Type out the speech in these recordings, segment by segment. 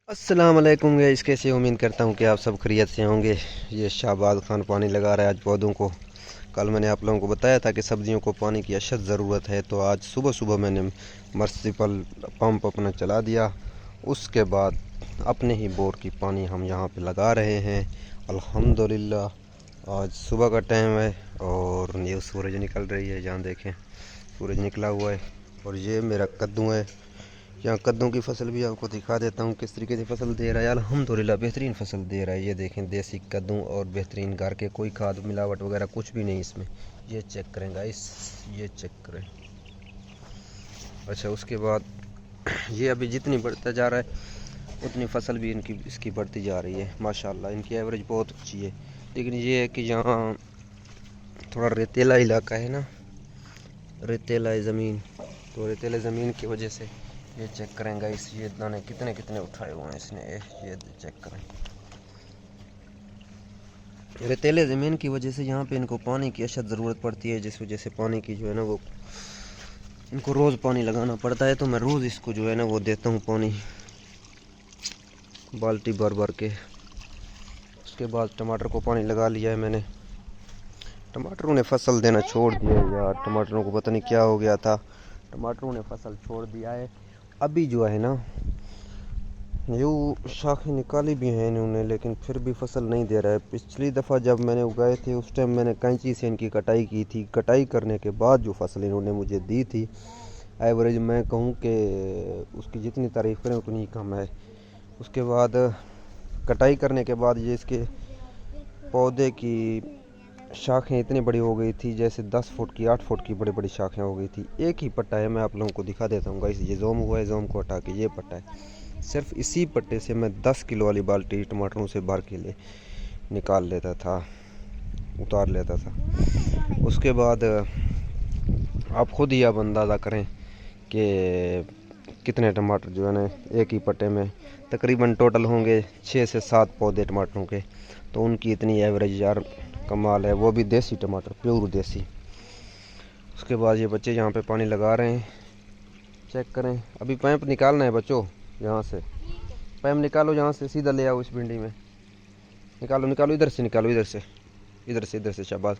अस्सलाम वालेकुम गाइस, कैसे उम्मीद करता हूँ कि आप सब खैरियत से होंगे। ये शाहबाज खान पानी लगा रहा है आज पौधों को। कल मैंने आप लोगों को बताया था कि सब्जियों को पानी की अशद ज़रूरत है, तो आज सुबह सुबह मैंने मर्सिबल पंप अपना चला दिया। उसके बाद अपने ही बोर की पानी हम यहाँ पे लगा रहे हैं। अल्हम्दुलिल्लाह आज सुबह का टाइम है और ये सूरज निकल रही है, जहाँ देखें सूरज निकला हुआ है। और ये मेरा कद्दू है, यहाँ कद्दू की फसल भी आपको दिखा देता हूँ किस तरीके से फसल दे रहा है। अल्हम्दुलिल्लाह बेहतरीन फसल दे रहा है। ये देखें देसी कद्दू और बेहतरीन घर के, कोई खाद मिलावट वगैरह कुछ भी नहीं इसमें। ये चेक करें गाइस, ये चेक करें। अच्छा, उसके बाद ये अभी जितनी बढ़ता जा रहा है उतनी फसल भी इनकी इसकी बढ़ती जा रही है माशाल्लाह। इनकी एवरेज बहुत अच्छी है, लेकिन ये है कि यहाँ थोड़ा रेतीला इलाका है ना, रेतीला ज़मीन, तो रेतीले ज़मीन की वजह से ये चेक करें गाइस, ये दाने कितने कितने उठाए हुए हैं इसने। ये चेक करें, रेतीले ज़मीन की वजह से यहाँ पे इनको पानी की अशद ज़रूरत पड़ती है, जिस वजह से पानी की जो है ना वो इनको रोज़ पानी लगाना पड़ता है। तो मैं रोज़ इसको जो है ना वो देता हूँ पानी, बाल्टी भर भर के। उसके बाद टमाटर को पानी लगा लिया है मैंने। टमाटरों ने फसल देना छोड़ दिया है यार, टमाटरों को पता नहीं क्या हो गया था, टमाटरों ने फसल छोड़ दिया है। अभी जो है ना यूँ शाखें निकाली भी हैं इन्होंने, लेकिन फिर भी फसल नहीं दे रहा है। पिछली दफ़ा जब मैंने उगाए थे उस टाइम मैंने कैंची से इनकी कटाई की थी। कटाई करने के बाद जो फसल इन्होंने मुझे दी थी, एवरेज मैं कहूँ कि उसकी जितनी तारीफ़ करें उतनी ही कम है। उसके बाद कटाई करने के बाद ये इसके पौधे की शाखें इतनी बड़ी हो गई थी, जैसे 10 फुट की 8 फुट की बड़ी बड़ी शाखें हो गई थी। एक ही पट्टा है, मैं आप लोगों को दिखा देता हूँ गाइस। ये जोम हुआ है, जोम को हटा के ये पट्टा है। सिर्फ इसी पट्टे से मैं 10 किलो वाली बाल्टी टमाटरों से भर के ले निकाल लेता था, उतार लेता था। उसके बाद आप खुद ही अब अंदाज़ा करें कि कितने टमाटर जो है ना एक ही पट्टे में, तकरीबन टोटल होंगे 6 से 7 पौधे टमाटरों के। तो उनकी इतनी एवरेज यार कमाल है, वो भी देसी टमाटर, प्योर देसी। उसके बाद ये बच्चे यहाँ पे पानी लगा रहे हैं, चेक करें। अभी पाइप निकालना है बच्चों, यहाँ से पाइप निकालो, यहाँ से सीधा ले आओ इस भिंडी में। निकालो निकालो, इधर से निकालो, इधर से, इधर से, इधर से, शाबाश।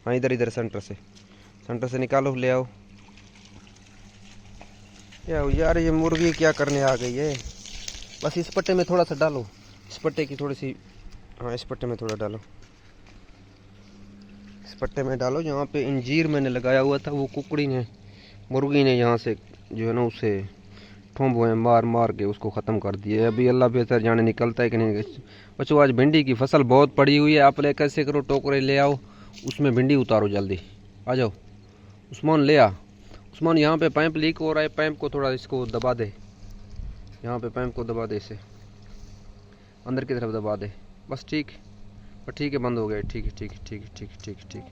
हाँ इधर इधर सेंटर से निकालो, ले आओ। क्या यार ये मुर्गी क्या करने आ गई है। बस इस पट्टे में थोड़ा सा डालो, इस पट्टे की थोड़ी सी, हाँ इस पट्टे में थोड़ा डालो, इस पट्टे में डालो। यहाँ पे इंजीर मैंने लगाया हुआ था, वो कुकड़ी ने, मुर्गी ने यहाँ से जो है ना उसे ठोंबुए मार मार के उसको ख़त्म कर दिए। अभी अल्लाह बेहतर जाने निकलता है कि नहीं। बच्चों आज भिंडी की फसल बहुत पड़ी हुई है, आप ले कैसे करो, टोकरे ले आओ, उसमें भिंडी उतारो जल्दी। आ जाओ उस्मान, ले आ उस्मान। यहाँ पे पाइप लीक हो रहा है, पाइप को थोड़ा इसको दबा दे, यहाँ पे पाइप को दबा दे, इसे अंदर की तरफ दबा दे बस। ठीक पर ठीक है, बंद हो गया। ठीक है ठीक है ठीक है ठीक है ठीक है ठीक है।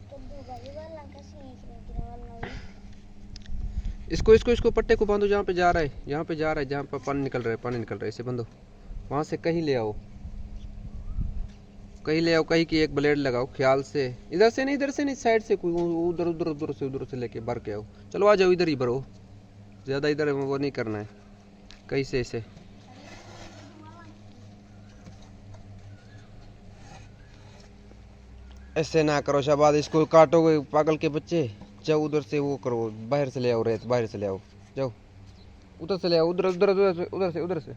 इसको इसको इसको पट्टे को बांधो, जहाँ पे जा रहा है, यहाँ पे जा रहा है, जहाँ पर पानी निकल रहा है, पानी निकल रहा है, इसे बांधो। वहाँ से कहीं ले आओ, कहीं ले आओ, कहीं की एक ब्लेड लगाओ ख्याल से। इधर से नहीं, इधर से नहीं, साइड से कोई उधर उधर उधर से लेके भर के आओ। चलो आ जाओ, इधर ही भरो, ज़्यादा इधर वो नहीं करना है। कहीं से इसे ऐसे ना करो शाबाद, इसको काटोगे पागल के बच्चे। जाओ उधर से वो करो, बाहर से ले आओ, रेत बाहर से ले आओ, जाओ उधर से ले आओ, उधर उधर उधर से उधर से उधर से,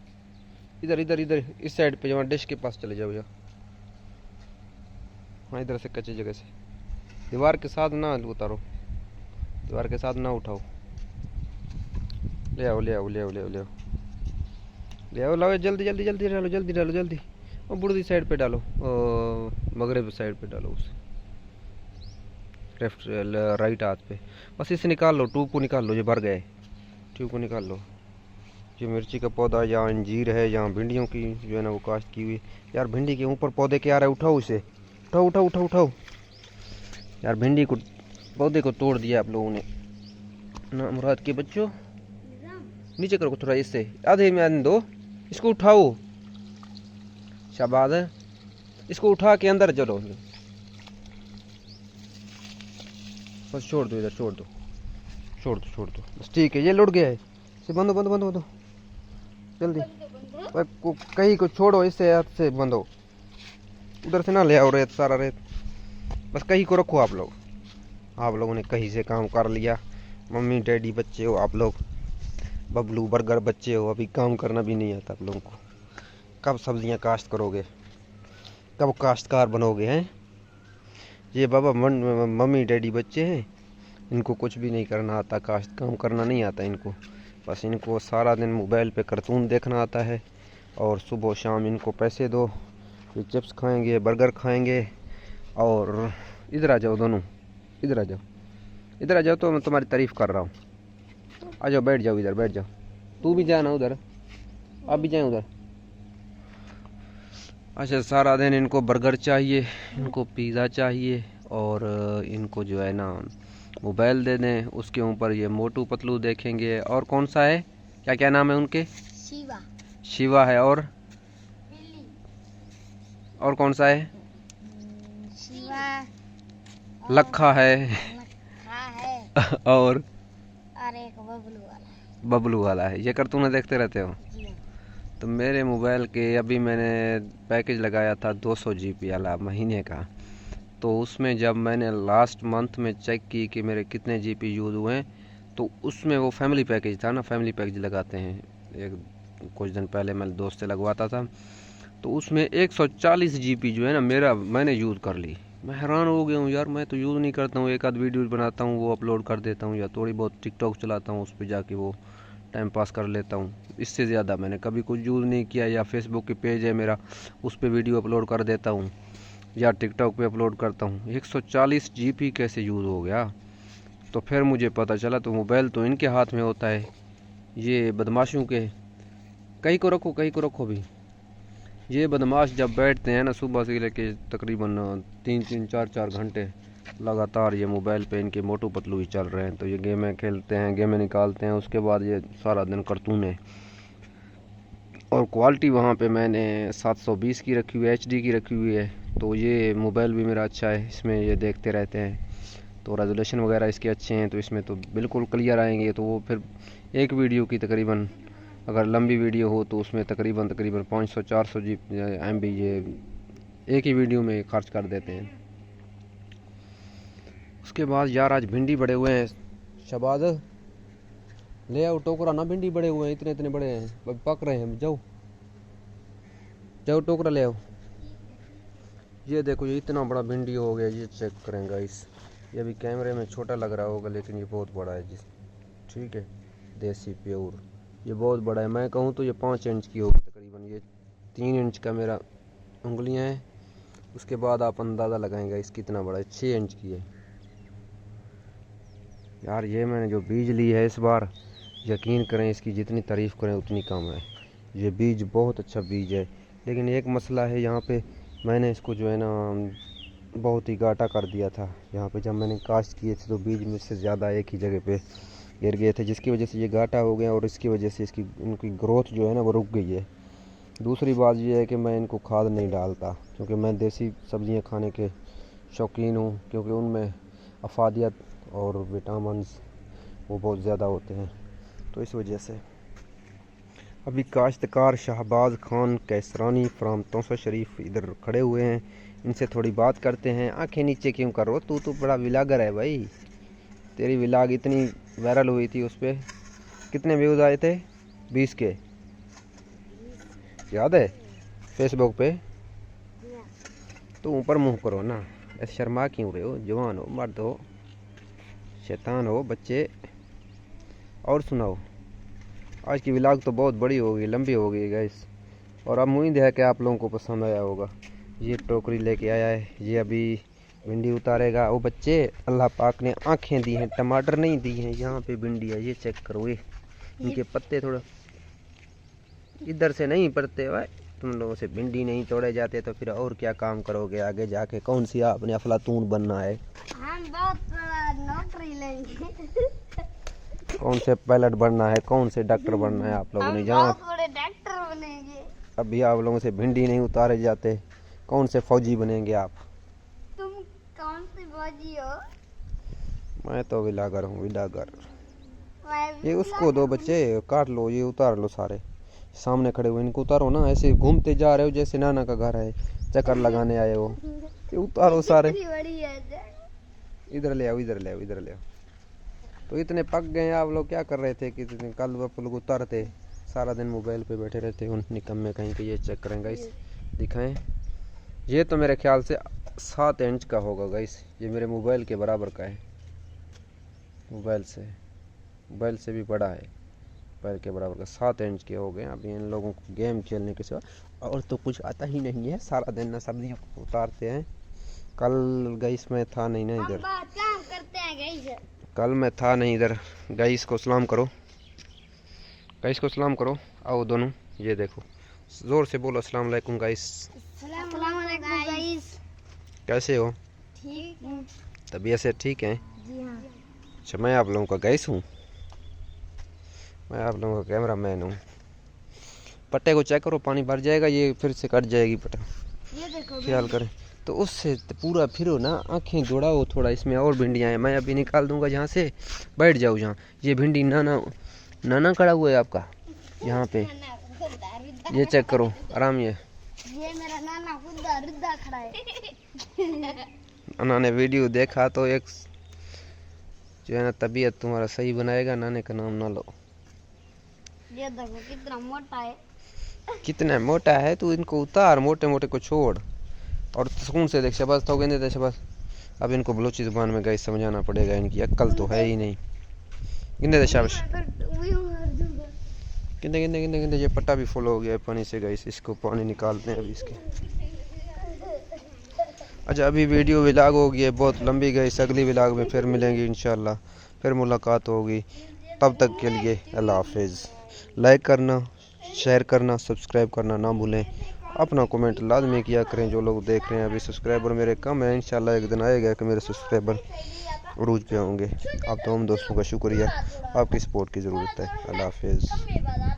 इधर इधर इधर इस साइड पे, जहाँ डिश के पास चले जाओ जाओ। हाँ इधर से कच्ची जगह से, दीवार के साथ ना उतारो, दीवार के साथ ना उठाओ। ले आओ ले आओ ले आओ ले आओ ले आओ ले आओ, लाओ जल्दी जल्दी जल्दी डालो, जल्दी डालो जल्दी। और बुढ़ी साइड पे डालो, मगरब साइड पे डालो, उसे लेफ्ट राइट हाथ पे। बस इसे निकाल लो, ट्यूब को निकाल लो, ये भर गए, ट्यूब को निकाल लो। ये मिर्ची का पौधा, यहाँ अंजीर है, यहाँ भिंडियों की जो है ना वो काश्त की हुई। यार भिंडी के ऊपर पौधे क्या आ रहा है, उठाओ इसे, उठाओ उठाओ उठाओ उठाओ। यार भिंडी को पौधे को तोड़ दिया आप लोगों ने ना मुराद के बच्चों। नीचे करो थोड़ा, इससे आधे में दो, इसको उठाओ, शाबाद है। इसको उठा के अंदर चलो, बस छोड़ दो, इधर छोड़ दो, छोड़ दो छोड़ दो, बस ठीक है। ये लुट गया है, इसे बंदो बंदो बंदो बंदो जल्दी। कहीं को छोड़ो, इससे हाथ से बंधो, उधर से ना ले आओ रेत, सारा रेत। बस कहीं को रखो आप लोग। आप लोगों ने कहीं से काम कर लिया, मम्मी डैडी बच्चे हो आप लोग, बबलू बर्गर बच्चे हो, अभी काम करना भी नहीं आता आप लोगों को। कब सब्जियां काश्त करोगे, कब काश्तकार बनोगे हैं? ये बाबा मम्मी डैडी बच्चे हैं, इनको कुछ भी नहीं करना आता, काश्त काम करना नहीं आता इनको। बस इनको सारा दिन मोबाइल पे कार्टून देखना आता है, और सुबह शाम इनको पैसे दो, ये चिप्स खाएंगे, बर्गर खाएंगे। और इधर आ जाओ दोनों, इधर आ जाओ, इधर आ जाओ, तो मैं तुम्हारी तारीफ़ कर रहा हूँ। आ जाओ, बैठ जाओ, इधर बैठ जाओ। तू भी जाना उधर, आप भी जाए उधर। अच्छा, सारा दिन इनको बर्गर चाहिए, इनको पिज़्ज़ा चाहिए, और इनको जो है ना मोबाइल दे दें, उसके ऊपर ये मोटू पतलू देखेंगे। और कौन सा है, क्या क्या नाम है उनके? शिवा। शिवा है, और कौन सा है? शिवा, लखा है, लखा है और एक बबलू वाला है। बबलू वाला है। ये कार्टून देखते रहते हो? जी हाँ। तो मेरे मोबाइल के अभी मैंने पैकेज लगाया था 200 GB वाला महीने का, तो उसमें जब मैंने लास्ट मंथ में चेक की कि मेरे कितने GB यूज़ हुए हैं, तो उसमें वो फैमिली पैकेज था ना, फैमिली पैकेज लगाते हैं, एक कुछ दिन पहले मैं दोस्त से लगवाता था, तो उसमें 140 GB जो है ना मैंने यूज़ कर ली। मैं हैरान हो गया हूँ यार, मैं तो यूज़ नहीं करता हूँ, एक आध वीडियो बनाता हूँ वो अपलोड कर देता हूँ, या थोड़ी बहुत टिकटॉक चलाता हूँ, उस पर जाके वो टाइम पास कर लेता हूँ। इससे ज़्यादा मैंने कभी कुछ यूज़ नहीं किया। या फेसबुक के पेज है मेरा, उस पर वीडियो अपलोड कर देता हूँ, या टिकटॉक पे अपलोड करता हूँ। 140 GB कैसे यूज़ हो गया? तो फिर मुझे पता चला, तो मोबाइल तो इनके हाथ में होता है, ये बदमाशों के। कहीं को रखो, कहीं को रखो भी। ये बदमाश जब बैठते हैं ना, सुबह से लेके तकरीबन 3-3, 4-4 घंटे लगातार ये मोबाइल पे इनके मोटू पतलू ही चल रहे हैं। तो ये गेमें खेलते हैं, गेमें निकालते हैं, उसके बाद ये सारा दिन कार्टून है। और क्वालिटी वहाँ पे मैंने 720 की रखी हुई है, HD की रखी हुई है। तो ये मोबाइल भी मेरा अच्छा है, इसमें ये देखते रहते हैं, तो रेजोल्यूशन वगैरह इसके अच्छे हैं, तो इसमें तो बिल्कुल क्लियर आएंगे। तो वो फिर एक वीडियो की तकरीबन, अगर लंबी वीडियो हो तो उसमें तकरीबन 500-400 MB ये एक ही वीडियो में खर्च कर देते हैं। उसके बाद यार आज भिंडी बड़े हुए हैं, शबाज ले आओ टोकरा ना, भिंडी बड़े हुए हैं, इतने इतने बड़े हैं, पक रहे हैं। जाओ जाओ टोकरा ले आओ। ये देखो, ये इतना बड़ा भिंडी हो गया, ये चेक करें गाइस। ये अभी कैमरे में छोटा लग रहा होगा, लेकिन ये बहुत बड़ा है जी, ठीक है, देसी प्योर। ये बहुत बड़ा है, मैं कहूँ तो ये 5 इंच की होगी तकरीबन। ये 3 इंच का मेरा उंगलियां हैं, उसके बाद आप अंदाज़ा लगाएंगे इस कितना बड़ा है। 6 इंच की है यार। ये मैंने जो बीज ली है इस बार, यकीन करें इसकी जितनी तारीफ़ करें उतनी कम है। ये बीज बहुत अच्छा बीज है, लेकिन एक मसला है यहाँ पे, मैंने इसको जो है ना बहुत ही घाटा कर दिया था। यहाँ पे जब मैंने काश्त किए थे तो बीज मुझसे ज़्यादा एक ही जगह पे गिर गए थे, जिसकी वजह से ये घाटा हो गया, और इसकी वजह से इनकी ग्रोथ जो है ना वो रुक गई है। दूसरी बात ये है कि मैं इनको खाद नहीं डालता, क्योंकि मैं देसी सब्जियां खाने के शौकीन हूँ, क्योंकि उनमें अफादियत और विटामिन्स वो बहुत ज़्यादा होते हैं। तो इस वजह से अभी काश्तकार शहबाज खान कैसरानी फ्राम तौसा शरीफ इधर खड़े हुए हैं, इनसे थोड़ी बात करते हैं। आंखें नीचे क्यों करो, तू तो बड़ा व्लॉगर है भाई, तेरी व्लॉग इतनी वायरल हुई थी, उस पर कितने व्यूज़ आए थे? 20 के, याद है, फेसबुक पे। तो ऊपर मुंह करो ना, ऐसे शर्मा क्यों रहे हो? जवान हो, मर्द हो, शैतान हो बच्चे। और सुनाओ, आज की व्लॉग तो बहुत बड़ी हो गई, लंबी हो गई गाइस, और अब उम्मीद है कि आप लोगों को पसंद आया होगा। ये टोकरी लेके आया है, ये अभी भिंडी उतारेगा। वो बच्चे, अल्लाह पाक ने आंखें दी हैं, टमाटर नहीं दी हैं। यहाँ पे भिंडी है, ये चेक करो, ये इनके पत्ते थोड़ा इधर से नहीं पड़ते भाई। तुम लोगों से भिंडी नहीं तोड़े जाते तो फिर और क्या काम करोगे आगे जाके? कौन सी आपने अफलातून बनना है? हम बहुत बड़ा नौकरी लेंगे। कौन से पायलट बनना है, कौन से डॉक्टर बनना है आप लोगों ने? जहाँ बहुत बड़े डॉक्टर बनेंगे। अभी आप लोगों से भिंडी नहीं उतारे जाते, कौन से फौजी बनेंगे आप? तुम कौन सी फौजी हो? मैं तो व्लॉगर हूँ, व्लॉगर। मैं भी ये उसको दो बच्चे, काट लो, ये उतार लो सारे, सामने खड़े हुए, इनको उतारो ना, ऐसे घूमते जा रहे हो जैसे नाना का घर है, चक्कर लगाने आए हो। ये उतारो सारे, इतनी बड़ी है इधर ले आओ, इधर ले आओ, इधर ले आओ। तो इतने पक गए आप लोग, क्या कर रहे थे कि कल आप लोग उतारते, सारा दिन मोबाइल पे बैठे रहते उन निकम्मे कहीं के। ये चेक करें गाइस, दिखाएं, ये तो मेरे ख्याल से 7 इंच का होगा गाइस, ये मेरे मोबाइल के बराबर का है, मोबाइल से भी बड़ा है, मोबाइल के बराबर का 7 इंच के हो गए। अभी इन लोगों को गेम खेलने के सिवा और तो कुछ आता ही नहीं है, सारा दिन ना सब्जियों को उतारते हैं। कल गाइस मैं था नहीं ना इधर, काम करते हैं गाइस। कल मैं था नहीं इधर। गाइस को सलाम करो, गाइस को सलाम करो, आओ दोनों, ये देखो, ज़ोर से बोलो अस्सलाम वालेकुम गाइस। अस्सलाम वालेकुम गाइस। कैसे हो? ठीक हूँ। तबीयत से ठीक है? जी हाँ। अच्छा, मैं आप लोगों का गाइस हूँ, मैं आप लोगों का कैमरा मैन हूँ। पट्टे को चेक करो, पानी भर जाएगा, ये फिर से कट जाएगी पट्टा, ये देखो ख्याल करें। तो उससे पूरा फिरो ना, आंखें दौड़ाओ थोड़ा, इसमें और भिंडियाँ हैं, मैं अभी निकाल दूंगा जहाँ से, बैठ जाओ जहाँ। ये भिंडी नाना खड़ा हुआ है आपका यहाँ पे, ये चेक करो आराम। ये मेरा नाना खुदा रुद्दा खड़ा है। नाना ने वीडियो देखा तो एक जो है ना, तबीयत तुम्हारा सही बनाएगा, नाने का नाम ना लो। ये देखो कितना मोटा है। कितना मोटा है, तू इनको उतार, मोटे मोटे को छोड़ और सुकून से देख। शबाज तो गेंदे थे, शबाज। अब इनको बलोची जुबान में गाइस समझाना पड़ेगा, इनकी अक्ल तो है ही नहीं। गिंदे थे, शाबाश, गिंदे गिंदे गिंदे गिंदे। ये पट्टा भी फुल हो गया है पानी से गाइस, इसको पानी निकालते हैं अभी इसके। अच्छा, अभी वीडियो व्लॉग हो गई है बहुत लंबी गाइस, अगली व्लॉग में फिर मिलेंगे इंशाल्लाह, फिर मुलाकात होगी। तब तक के लिए अल्लाह हाफिज़। लाइक करना, शेयर करना, सब्सक्राइब करना ना भूलें। अपना कमेंट लाजमी किया करें जो लोग देख रहे हैं। अभी सब्सक्राइबर मेरे कम है, इंशाल्लाह एक दिन आएगा कि मेरे सब्सक्राइबर उरूज पे होंगे। आप तमाम दोस्तों का शुक्रिया, आपकी सपोर्ट की ज़रूरत है। अल्लाह हाफिज़।